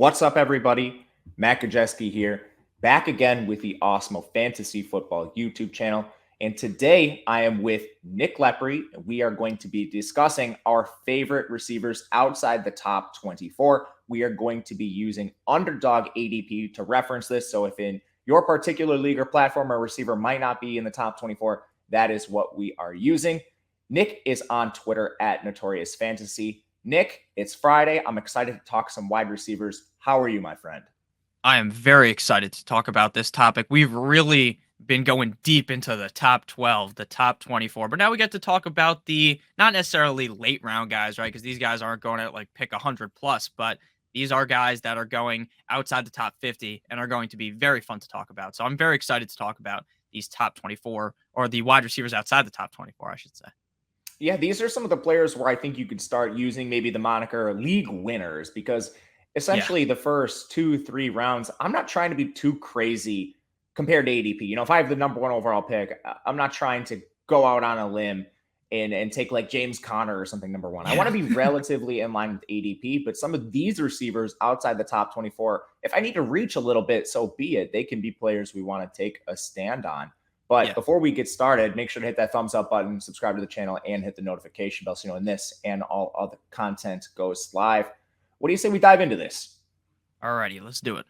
What's up, everybody? Matt Gajewski here, back again with the Awesemo Fantasy Football YouTube channel. And today I am with Nick Lepri. We are going to be discussing our favorite receivers outside the top 24. We are going to be using underdog ADP to reference this. So if in your particular league or platform, a receiver might not be in the top 24, that is what we are using. Nick is on Twitter at Notorious Fantasy. Nick, it's Friday. I'm excited to talk some wide receivers. How are you, my friend? I am very excited to talk about this topic. We've really been going deep into the top 12, the top 24, but now we get to talk about the not necessarily late round guys, right? Because these guys aren't going to like pick 100 plus, but these are guys that are going outside the top 50 and are going to be very fun to talk about. So I'm very excited to talk about these top 24 or the wide receivers outside the top 24, I should say. Yeah, these are some of the players where I think you could start using maybe the moniker league winners because Yeah. essentially the first 2-3 rounds, I'm not trying to be too crazy compared to ADP. If I have the number one overall pick, I'm not trying to go out on a limb and take like James Conner or something number one. I want to Yeah. be relatively in line with ADP, but some of these receivers outside the top 24, if I need to reach a little bit, so be it. They can be players we want to take a stand on. But Yeah. before we get started, make sure to hit that thumbs up button, subscribe to the channel, and hit the notification bell so you know when this and all other content goes live. What do you say we dive into this? Alrighty, let's do it.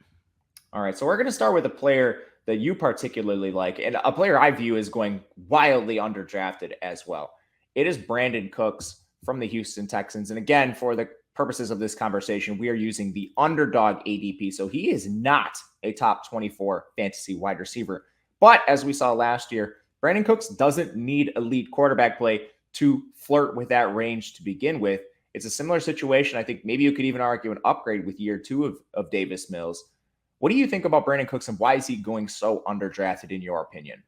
All right, so we're going to start with a player that you particularly like, and a player I view as going wildly underdrafted as well. It is Brandin Cooks from the Houston Texans. And again, for the purposes of this conversation, we are using the underdog ADP. So he is not a top 24 fantasy wide receiver. But as we saw last year, Brandin Cooks doesn't need elite quarterback play to flirt with that range to begin with. It's a similar situation. I think maybe you could even argue an upgrade with year two of Davis Mills. What do you think about Brandin Cooks and why is he going so underdrafted in your opinion?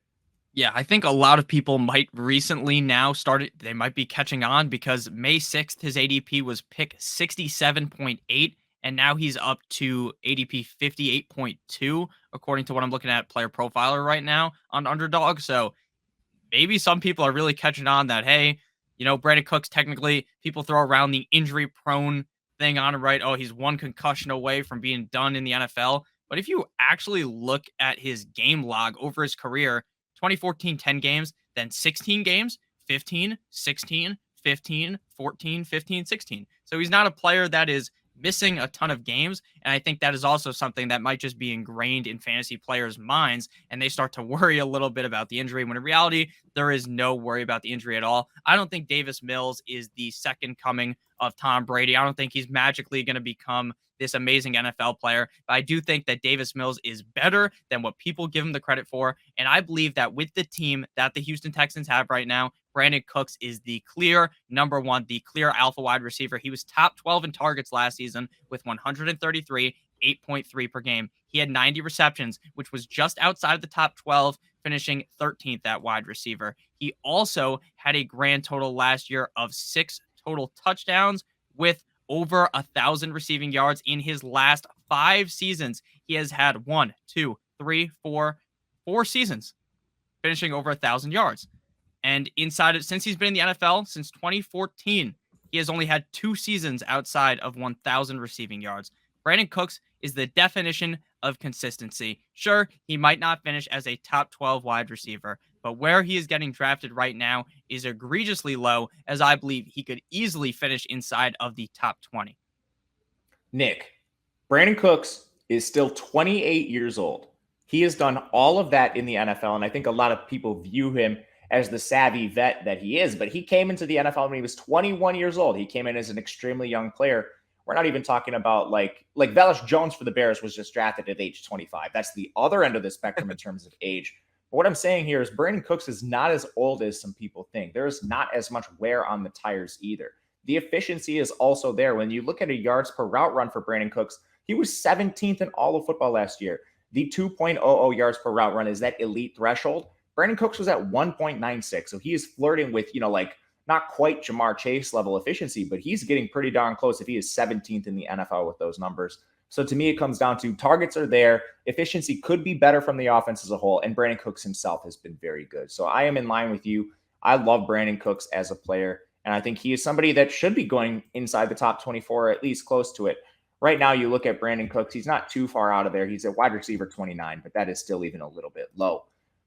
Yeah, I think a lot of people might recently now they might be catching on because May 6th, his ADP was pick 67.8, and now he's up to ADP 58.2, according to what I'm looking at Player Profiler right now on Underdog. So maybe some people are really catching on that, hey, Brandon Cooks, technically, people throw around the injury prone thing on him, right? Oh, he's one concussion away from being done in the NFL. But if you actually look at his game log over his career, 2014, 10 games, then 16 games, 15, 16, 15, 14, 15, 16. So he's not a player that is missing a ton of games. And I think that is also something that might just be ingrained in fantasy players' minds. And they start to worry a little bit about the injury when in reality, there is no worry about the injury at all. I don't think Davis Mills is the second coming of Tom Brady. I don't think he's magically going to become this amazing NFL player. But I do think that Davis Mills is better than what people give him the credit for. And I believe that with the team that the Houston Texans have right now, Brandin Cooks is the clear number one, the clear alpha wide receiver. He was top 12 in targets last season with 133, 8.3 per game. He had 90 receptions, which was just outside of the top 12, finishing 13th at wide receiver. He also had a grand total last year of 6 total touchdowns with over 1,000 receiving yards in his last 5 seasons. He has had 4 seasons finishing over 1,000 yards. And since he's been in the NFL since 2014, he has only had 2 seasons outside of 1,000 receiving yards. Brandin Cooks is the definition of consistency. Sure, he might not finish as a top 12 wide receiver, but where he is getting drafted right now is egregiously low, as I believe he could easily finish inside of the top 20. Nick, Brandin Cooks is still 28 years old. He has done all of that in the NFL, and I think a lot of people view him as the savvy vet that he is, but he came into the NFL when he was 21 years old. He came in as an extremely young player. We're not even talking about like Velus Jones for the Bears was just drafted at age 25. That's the other end of the spectrum in terms of age. But what I'm saying here is Brandin Cooks is not as old as some people think. There's not as much wear on the tires either. The efficiency is also there. When you look at a yards per route run for Brandin Cooks, he was 17th in all of football last year. The 2.00 yards per route run is that elite threshold. Brandin Cooks was at 1.96. So he is flirting with, not quite Jamar Chase level efficiency, but he's getting pretty darn close if he is 17th in the NFL with those numbers. So to me, it comes down to targets are there. Efficiency could be better from the offense as a whole. And Brandin Cooks himself has been very good. So I am in line with you. I love Brandin Cooks as a player. And I think he is somebody that should be going inside the top 24, or at least close to it. Right now, you look at Brandin Cooks, he's not too far out of there. He's a wide receiver 29, but that is still even a little bit low.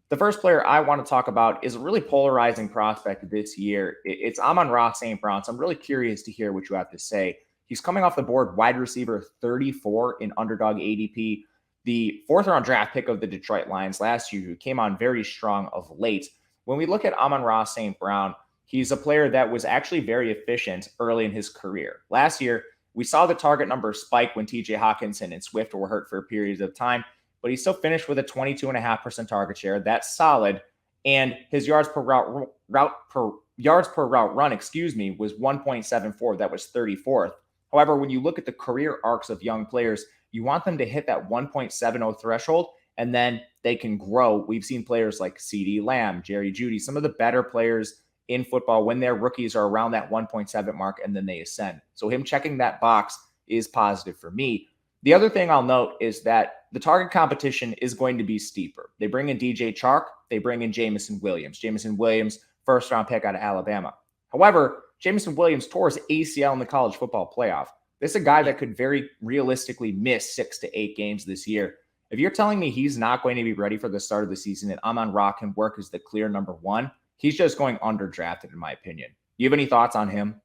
The first player I want to talk about is a really polarizing prospect this year. It's Amon-Ra St. Brown. So I'm really curious to hear what you have to say. He's coming off the board, wide receiver 34 in underdog ADP, the fourth round draft pick of the Detroit Lions last year, who came on very strong of late. When we look at Amon-Ra St. Brown, he's a player that was actually very efficient early in his career. Last year, we saw the target number spike when TJ Hawkinson and Swift were hurt for periods of time, but he still finished with a 22.5% target share. That's solid. And his yards per route run, was 1.74. That was 34th. However, when you look at the career arcs of young players, you want them to hit that 1.70 threshold, and then they can grow. We've seen players like CeeDee Lamb, Jerry Jeudy, some of the better players in football when their rookies are around that 1.7 mark and then they ascend. So him checking that box is positive for me. The other thing I'll note is that the target competition is going to be steeper. They bring in DJ Chark. They bring in Jameson Williams. Jameson Williams, first round pick out of Alabama. However, Jameson Williams tore his ACL in the college football playoff. This is a guy that could very realistically miss 6 to 8 games this year. If you're telling me he's not going to be ready for the start of the season and Amon-Ra can work as the clear number one, he's just going underdrafted, in my opinion. You have any thoughts on him?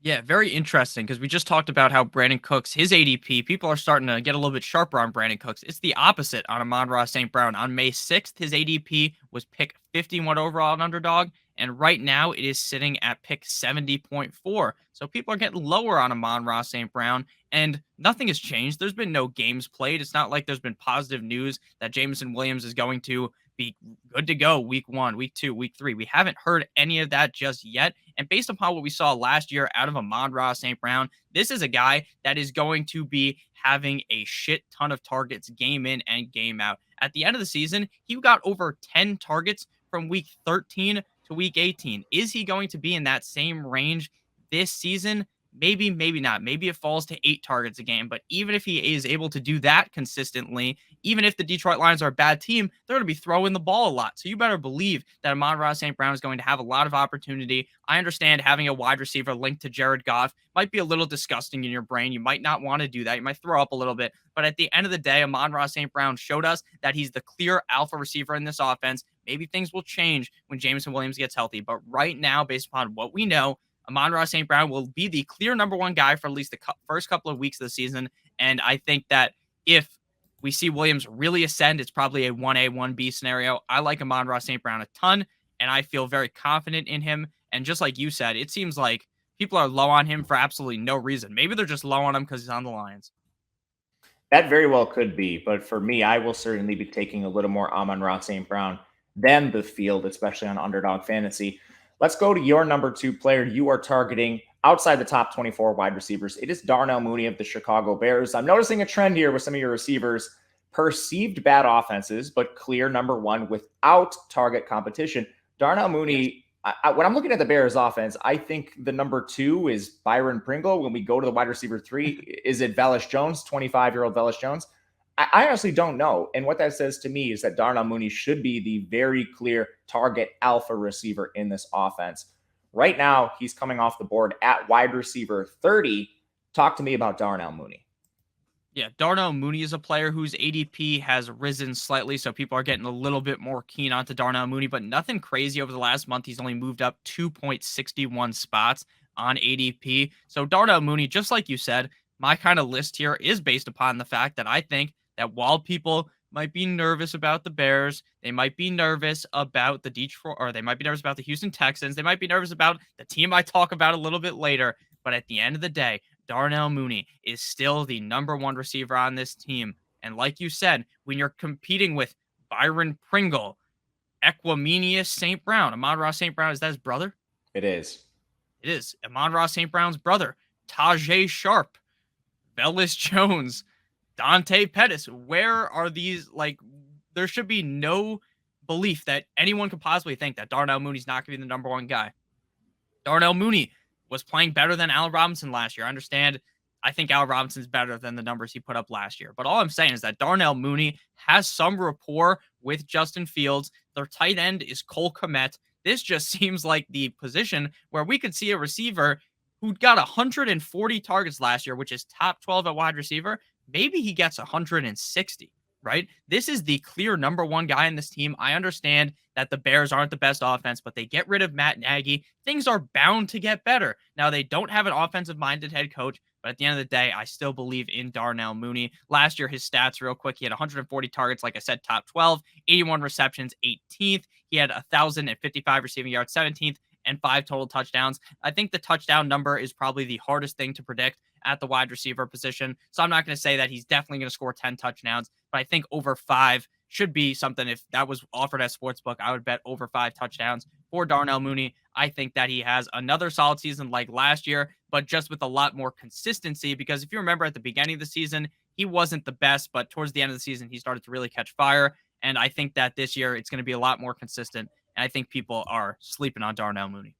Yeah, very interesting because we just talked about how Brandin Cooks, his ADP, people are starting to get a little bit sharper on Brandin Cooks. It's the opposite on Amon-Ra St. Brown. On May 6th, his ADP was pick 51 overall on underdog, and right now it is sitting at pick 70.4. So people are getting lower on Amon-Ra St. Brown, and nothing has changed. There's been no games played. It's not like there's been positive news that Jameson Williams is going to be good to go week 1, week 2, week 3. We haven't heard any of that just yet. And based upon what we saw last year out of Amon-Ra St. Brown, this is a guy that is going to be having a shit ton of targets game in and game out. At the end of the season, he got over 10 targets from week 13 to week 18. Is he going to be in that same range this season? Maybe, maybe not. Maybe it falls to 8 targets a game. But even if he is able to do that consistently, even if the Detroit Lions are a bad team, they're going to be throwing the ball a lot. So you better believe that Amon-Ra St. Brown is going to have a lot of opportunity. I understand having a wide receiver linked to Jared Goff might be a little disgusting in your brain. You might not want to do that. You might throw up a little bit. But at the end of the day, Amon-Ra St. Brown showed us that he's the clear alpha receiver in this offense. Maybe things will change when Jameson Williams gets healthy. But right now, based upon what we know, Amon-Ra St. Brown will be the clear number one guy for at least the first couple of weeks of the season. And I think that if we see Williams really ascend, it's probably a 1A, 1B scenario. I like Amon-Ra St. Brown a ton, and I feel very confident in him. And just like you said, it seems like people are low on him for absolutely no reason. Maybe they're just low on him because he's on the Lions. That very well could be. But for me, I will certainly be taking a little more Amon-Ra St. Brown than the field, especially on Underdog Fantasy. Let's go to your number 2 player you are targeting outside the top 24 wide receivers. It is Darnell Mooney of the Chicago Bears. I'm noticing a trend here with some of your receivers. Perceived bad offenses, but clear number 1 without target competition. Darnell Mooney, when I'm looking at the Bears offense, I think the number 2 is Byron Pringle. When we go to the wide receiver 3, is it Velus Jones, 25-year-old Velus Jones? I honestly don't know. And what that says to me is that Darnell Mooney should be the very clear target alpha receiver in this offense. Right now, he's coming off the board at wide receiver 30. Talk to me about Darnell Mooney. Yeah, Darnell Mooney is a player whose ADP has risen slightly, so people are getting a little bit more keen onto Darnell Mooney, but nothing crazy over the last month. He's only moved up 2.61 spots on ADP. So Darnell Mooney, just like you said, my kind of list here is based upon the fact that I think that while people might be nervous about the Bears, they might be nervous about the Detroit, or they might be nervous about the Houston Texans, they might be nervous about the team I talk about a little bit later, but at the end of the day, Darnell Mooney is still the number 1 receiver on this team. And like you said, when you're competing with Byron Pringle, Equanimeous St. Brown, Amon-Ra St. Brown, is that his brother? It is. It is. Amon-Ra St. Brown's brother, Tajay Sharp, Velus Jones, Dante Pettis. Where are these? Like, there should be no belief that anyone could possibly think that Darnell Mooney's not going to be the number 1 guy. Darnell Mooney was playing better than Allen Robinson last year. I understand. I think Allen Robinson's better than the numbers he put up last year. But all I'm saying is that Darnell Mooney has some rapport with Justin Fields. Their tight end is Cole Kmet. This just seems like the position where we could see a receiver who got 140 targets last year, which is top 12 at wide receiver, maybe he gets 160, right? This is the clear number one guy in this team. I understand that the Bears aren't the best offense, but they get rid of Matt Nagy. Things are bound to get better. Now, they don't have an offensive-minded head coach, but at the end of the day, I still believe in Darnell Mooney. Last year, his stats real quick, he had 140 targets, like I said, top 12, 81 receptions, 18th. He had 1,055 receiving yards, 17th, and 5 total touchdowns. I think the touchdown number is probably the hardest thing to predict at the wide receiver position. So I'm not going to say that he's definitely going to score 10 touchdowns, but I think over 5 should be something. If that was offered at Sportsbook, I would bet over 5 touchdowns for Darnell Mooney. I think that he has another solid season like last year, but just with a lot more consistency, because if you remember at the beginning of the season, he wasn't the best, but towards the end of the season, he started to really catch fire. And I think that this year it's going to be a lot more consistent. And I think people are sleeping on Darnell Mooney.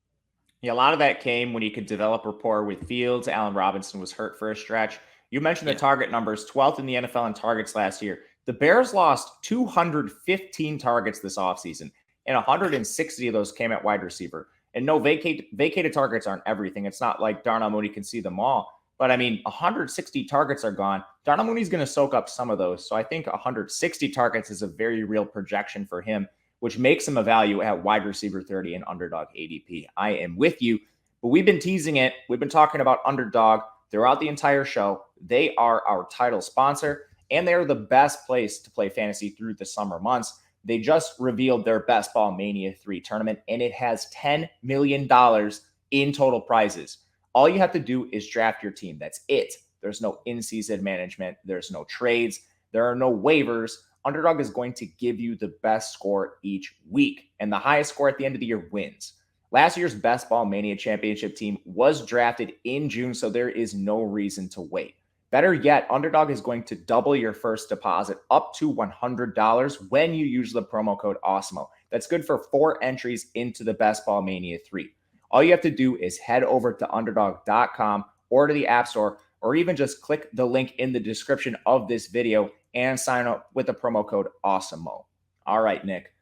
Yeah, a lot of that came when he could develop rapport with Fields. Allen Robinson was hurt for a stretch. You mentioned the target numbers, 12th in the NFL in targets last year. The Bears lost 215 targets this offseason, and 160 of those came at wide receiver. And no, vacated targets aren't everything. It's not like Darnell Mooney can see them all. But I mean, 160 targets are gone. Darnell Mooney's going to soak up some of those. So I think 160 targets is a very real projection for him, which makes him a value at wide receiver 30 and underdog ADP. I am with you, but we've been teasing it. We've been talking about underdog throughout the entire show. They are our title sponsor, and they are the best place to play fantasy through the summer months. They just revealed their Best Ball Mania 3 tournament, and it has $10 million in total prizes. All you have to do is draft your team. That's it. There's no in-season management. There's no trades. There are no waivers. Underdog is going to give you the best score each week, and the highest score at the end of the year wins. Last year's Best Ball Mania championship team was drafted in June, so there is no reason to wait. Better yet, Underdog is going to double your first deposit up to $100 when you use the promo code Awesemo. That's good for 4 entries into the Best Ball Mania 3. All you have to do is head over to underdog.com or to the App Store, or even just click the link in the description of this video and sign up with the promo code Awesemo. All right, Nick.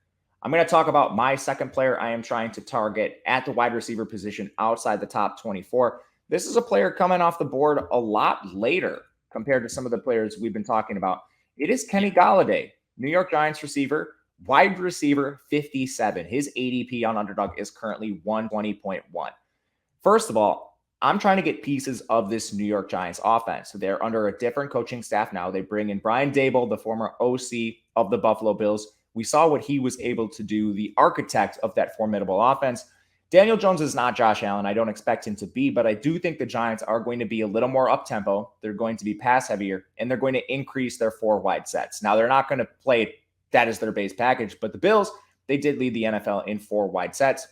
I'm going to talk about my second player I am trying to target at the wide receiver position outside the top 24. This is a player coming off the board a lot later compared to some of the players we've been talking about. It is Kenny Golladay, New York Giants receiver, wide receiver 57. His ADP on Underdog is currently 120.1. First of all, I'm trying to get pieces of this New York Giants offense. They're under a different coaching staff now. They bring in Brian Daboll, the former OC of the Buffalo Bills. We saw what he was able to do, the architect of that formidable offense. Daniel Jones is not Josh Allen. I don't expect him to be, but I do think the Giants are going to be a little more up-tempo. They're going to be pass heavier, and they're going to increase their 4 wide sets. Now, they're not going to play that as their base package, but the Bills, they did lead the NFL in 4 wide sets.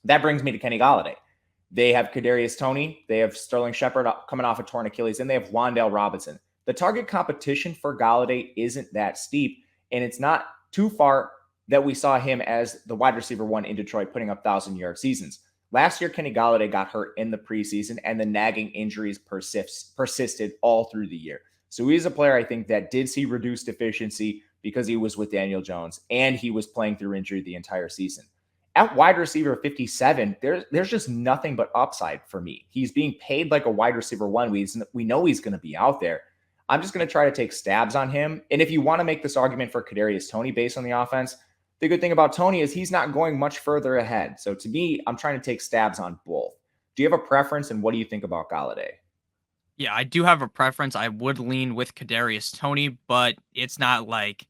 That brings me to Kenny Golladay. They have Kadarius Toney. They have Sterling Shepard coming off a torn Achilles, and they have Wan'Dale Robinson. The target competition for Golladay isn't that steep, and it's not too far that we saw him as the wide receiver 1 in Detroit putting up 1,000-yard seasons. Last year, Kenny Golladay got hurt in the preseason, and the nagging injuries persisted all through the year. So he's a player I think that did see reduced efficiency because he was with Daniel Jones, and he was playing through injury the entire season. At wide receiver 57, there's just nothing but upside for me. He's being paid like a wide receiver 1. We know he's going to be out there. I'm just going to try to take stabs on him. And if you want to make this argument for Kadarius Toney based on the offense, the good thing about Toney is he's not going much further ahead. So to me, I'm trying to take stabs on both. Do you have a preference, and what do you think about Golladay? Yeah, I do have a preference. I would lean with Kadarius Toney, but it's not like,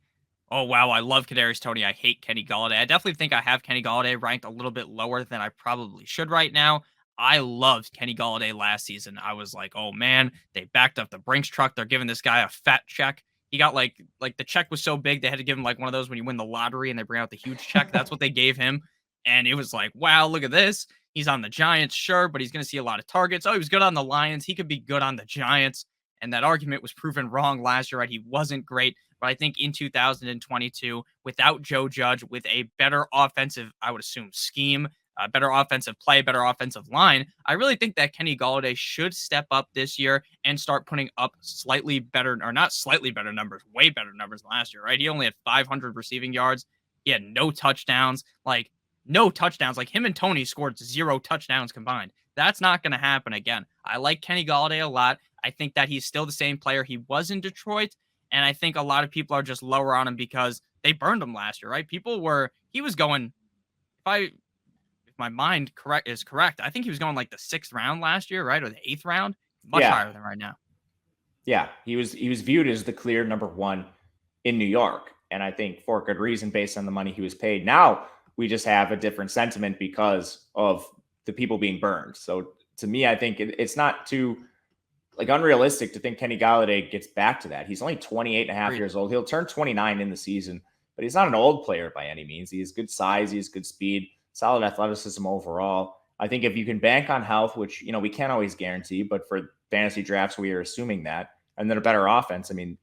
oh, wow, I love Kadarius Toney. I hate Kenny Golladay. I definitely think I have Kenny Golladay ranked a little bit lower than I probably should right now. I loved Kenny Golladay last season. I was like, oh, man, they backed up the Brinks truck. They're giving this guy a fat check. He got like the check was so big, they had to give him like one of those when you win the lottery and they bring out the huge check. That's what they gave him. And it was like, wow, look at this. He's on the Giants, sure, but he's going to see a lot of targets. Oh, he was good on the Lions. He could be good on the Giants. And that argument was proven wrong last year, right? He wasn't great. But I think in 2022, without Joe Judge, with a better offensive, I would assume, scheme, better offensive play, better offensive line, I really think that Kenny Golladay should step up this year and start putting up slightly better, or not slightly better numbers, way better numbers than last year, right? He only had 500 receiving yards. He had no touchdowns. Like him and Toney scored 0 touchdowns combined. That's not going to happen again. I like Kenny Golladay a lot. I think that he's still the same player he was in Detroit. And I think a lot of people are just lower on him because they burned him last year, right? He was going, if my mind is correct, I think he was going like the 6th round last year, right? Or the 8th round, much Yeah. higher than right now. Yeah. He was viewed as the clear number one in New York. And I think for good reason, based on the money he was paid. Now we just have a different sentiment because of the people being burned. So to me, I think it's not too unrealistic to think Kenny Golladay gets back to that. He's only 28 and a half years old. He'll turn 29 in the season, but he's not an old player by any means. He has good size. He has good speed, solid athleticism overall. I think if you can bank on health, which, we can't always guarantee, but for fantasy drafts, we are assuming that, and then a better offense. I mean,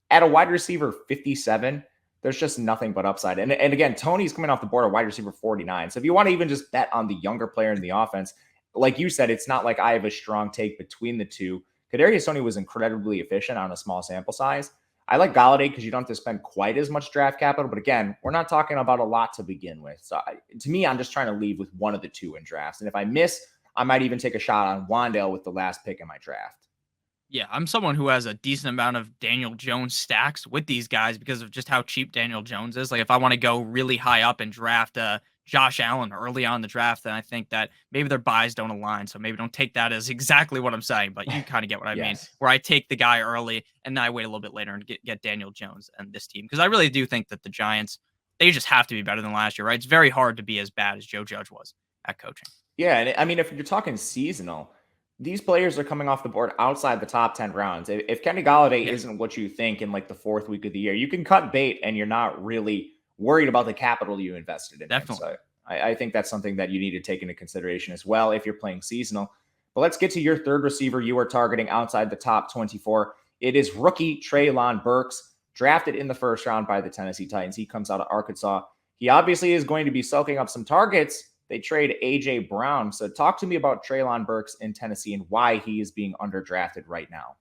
at a wide receiver 57, there's just nothing but upside. And again, Tony's coming off the board at wide receiver 49. So if you want to even just bet on the younger player in the offense, like you said, it's not like I have a strong take between the two. Kadarius Toney was incredibly efficient on a small sample size. I like Golladay because you don't have to spend quite as much draft capital. But again, we're not talking about a lot to begin with. So to me, I'm just trying to leave with one of the two in drafts. And if I miss, I might even take a shot on Wan'Dale with the last pick in my draft. Yeah, I'm someone who has a decent amount of Daniel Jones stacks with these guys because of just how cheap Daniel Jones is. Like if I want to go really high up and draft Josh Allen early on in the draft, then I think that maybe their buys don't align. So maybe don't take that as exactly what I'm saying, but you kind of get what I mean. Where I take the guy early and then I wait a little bit later and get Daniel Jones and this team. Because I really do think that the Giants, they just have to be better than last year, right? It's very hard to be as bad as Joe Judge was at coaching. Yeah, and I mean, if you're talking seasonal, these players are coming off the board outside the top 10 rounds. If Kenny Golladay isn't what you think in like the 4th week of the year, you can cut bait and you're not really worried about the capital you invested in. Definitely. So I think that's something that you need to take into consideration as well if you're playing seasonal. But let's get to your third receiver you are targeting outside the top 24. It is rookie Treylon Burks, drafted in the 1st round by the Tennessee Titans. He comes out of Arkansas. He obviously is going to be soaking up some targets. They trade A.J. Brown. So talk to me about Treylon Burks in Tennessee and why he is being underdrafted right now.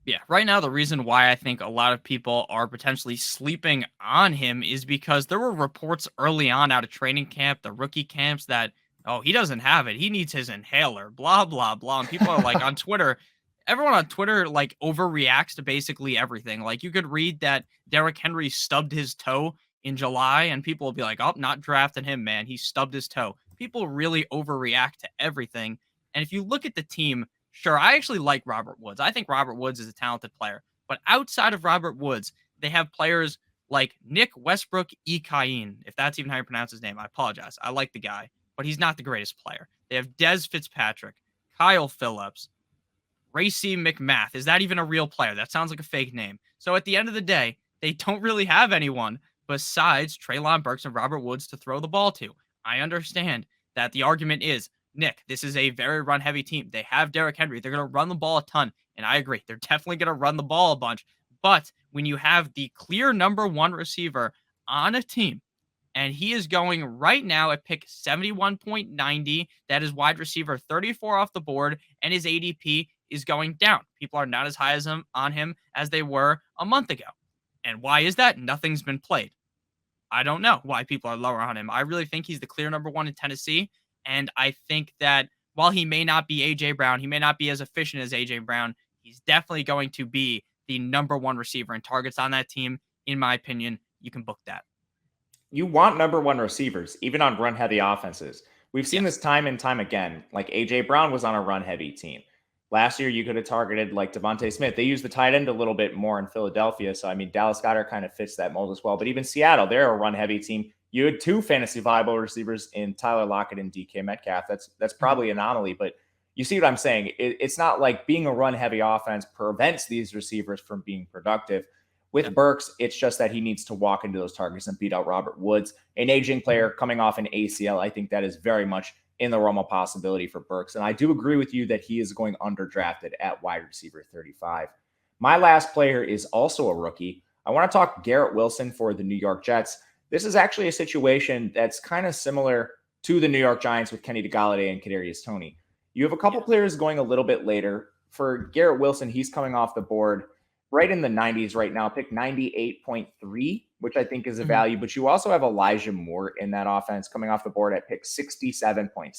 Yeah, right now, the reason why I think a lot of people are potentially sleeping on him is because there were reports early on out of training camp, the rookie camps, that, oh, he doesn't have it. He needs his inhaler, blah, blah, blah. And people are like on Twitter, everyone on Twitter like overreacts to basically everything. Like you could read that Derrick Henry stubbed his toe in July and people will be like, oh, not drafting him, man. He stubbed his toe. People really overreact to everything. And if you look at the team, sure, I actually like Robert Woods. I think Robert Woods is a talented player. But outside of Robert Woods, they have players like Nick Westbrook-Ikhine, if that's even how you pronounce his name. I apologize. I like the guy, but he's not the greatest player. They have Dez Fitzpatrick, Kyle Phillips, Racey McMath. Is that even a real player? That sounds like a fake name. So at the end of the day, they don't really have anyone besides Treylon Burks and Robert Woods to throw the ball to. I understand that the argument is, Nick, this is a very run-heavy team. They have Derrick Henry. They're going to run the ball a ton, and I agree. They're definitely going to run the ball a bunch. But when you have the clear number one receiver on a team, and he is going right now at pick 71.90, that is wide receiver 34 off the board, and his ADP is going down. People are not as high as on him as they were a month ago. And why is that? Nothing's been played. I don't know why people are lower on him. I really think he's the clear number one in Tennessee. And I think that while he may not be A.J. Brown, he may not be as efficient as A.J. Brown, he's definitely going to be the number one receiver in targets on that team. In my opinion, you can book that. You want number one receivers, even on run-heavy offenses. We've seen this time and time again. Like A.J. Brown was on a run-heavy team. Last year, you could have targeted like Devontae Smith. They use the tight end a little bit more in Philadelphia. So, I mean, Dallas Goedert kind of fits that mold as well. But even Seattle, they're a run-heavy team. You had 2 fantasy viable receivers in Tyler Lockett and DK Metcalf. That's probably an anomaly, but you see what I'm saying? It's not like being a run-heavy offense prevents these receivers from being productive. With Burks, it's just that he needs to walk into those targets and beat out Robert Woods, an aging player coming off an ACL. I think that is very much in the realm of possibility for Burks. And I do agree with you that he is going underdrafted at wide receiver 35. My last player is also a rookie. I want to talk Garrett Wilson for the New York Jets. This is actually a situation that's kind of similar to the New York Giants with Kenny Golladay and Kadarius Toney. You have a couple players going a little bit later. For Garrett Wilson, he's coming off the board right in the 90s right now, pick 98.3, which I think is a value. But you also have Elijah Moore in that offense coming off the board at pick 67.6.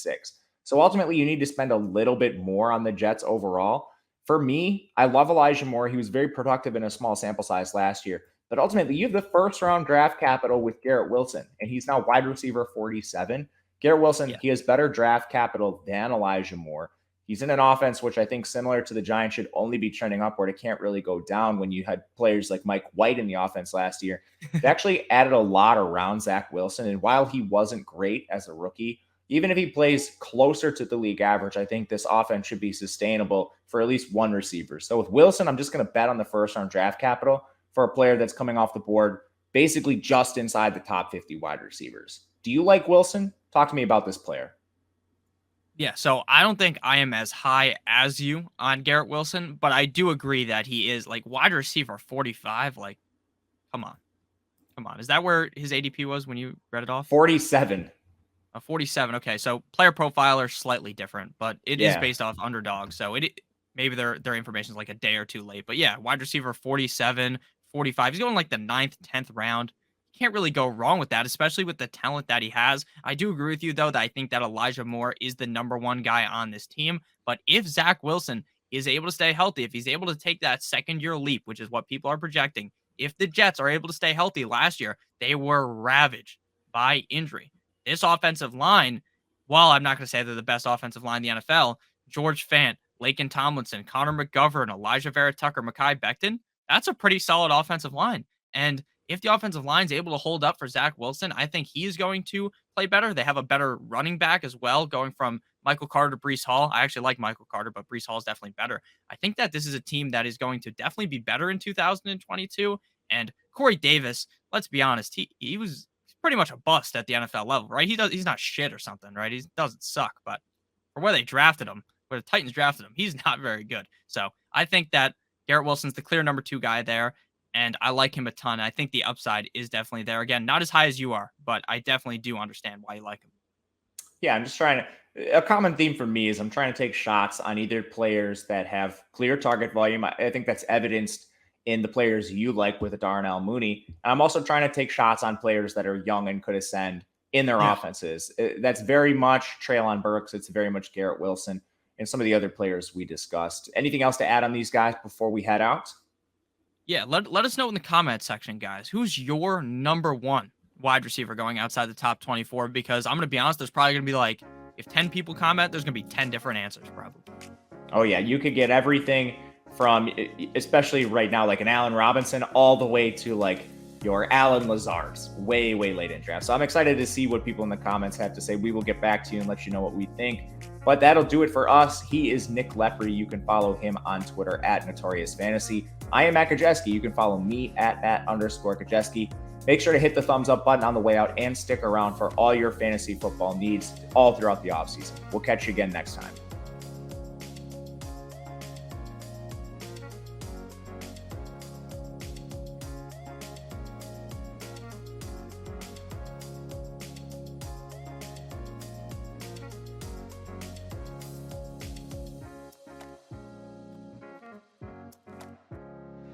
So ultimately, you need to spend a little bit more on the Jets overall. For me, I love Elijah Moore. He was very productive in a small sample size last year. But ultimately, you have the first round draft capital with Garrett Wilson, and he's now wide receiver 47. Garrett Wilson, Yeah. he has better draft capital than Elijah Moore. He's in an offense which I think, similar to the Giants, should only be trending upward. It can't really go down when you had players like Mike White in the offense last year. They actually added a lot around Zach Wilson. And while he wasn't great as a rookie, even if he plays closer to the league average, I think this offense should be sustainable for at least one receiver. So with Wilson, I'm just going to bet on the first round draft capital for a player that's coming off the board basically just inside the top 50 wide receivers. Do you like Wilson? Talk to me about this player. Yeah, so I don't think I am as high as you on Garrett Wilson, but I do agree that he is like wide receiver 45. Like, come on. Come on. Is that where his ADP was when you read it off? 47. 47. Okay, so player profiler slightly different, but it is Yeah. based off underdog. So maybe their information is like a day or two late. But yeah, wide receiver 47, 45. He's going like the 9th, 10th round. Can't really go wrong with that, especially with the talent that he has. I do agree with you, though, that I think that Elijah Moore is the number one guy on this team. But if Zach Wilson is able to stay healthy, if he's able to take that second year leap, which is what people are projecting, if the Jets are able to stay healthy last year, they were ravaged by injury. This offensive line, while I'm not going to say they're the best offensive line in the NFL, George Fant, Laken Tomlinson, Connor McGovern, Elijah Vera Tucker, Mekhi Becton, that's a pretty solid offensive line. And if the offensive line is able to hold up for Zach Wilson, I think he is going to play better. They have a better running back as well, going from Michael Carter to Breece Hall. I actually like Michael Carter, but Breece Hall is definitely better. I think that this is a team that is going to definitely be better in 2022. And Corey Davis, let's be honest, he was pretty much a bust at the NFL level, right? He's not shit or something, right? He doesn't suck, but for where they drafted him, where the Titans drafted him, he's not very good. So I think that Garrett Wilson's the clear number 2 guy there, and I like him a ton. I think the upside is definitely there. Again, not as high as you are, but I definitely do understand why you like him. Yeah, I'm just trying to. A common theme for me is I'm trying to take shots on either players that have clear target volume. I think that's evidenced in the players you like with a Darnell, Mooney. And I'm also trying to take shots on players that are young and could ascend in their offenses. That's very much Treylon Burks. It's very much Garrett Wilson and some of the other players we discussed. Anything else to add on these guys before we head out? Yeah, let us know in the comment section, guys. Who's your number 1 wide receiver going outside the top 24? Because I'm going to be honest, there's probably going to be like, if 10 people comment, there's going to be 10 different answers probably. Oh, yeah. You could get everything from, especially right now, like an Allen Robinson, all the way to like your Allen Lazards, way, way late in draft. So I'm excited to see what people in the comments have to say. We will get back to you and let you know what we think. But that'll do it for us. He is Nick Lepri. You can follow him on Twitter at Notorious Fantasy. I am Matt Gajewski. You can follow me at Matt_Gajewski. Make sure to hit the thumbs up button on the way out and stick around for all your fantasy football needs all throughout the offseason. We'll catch you again next time.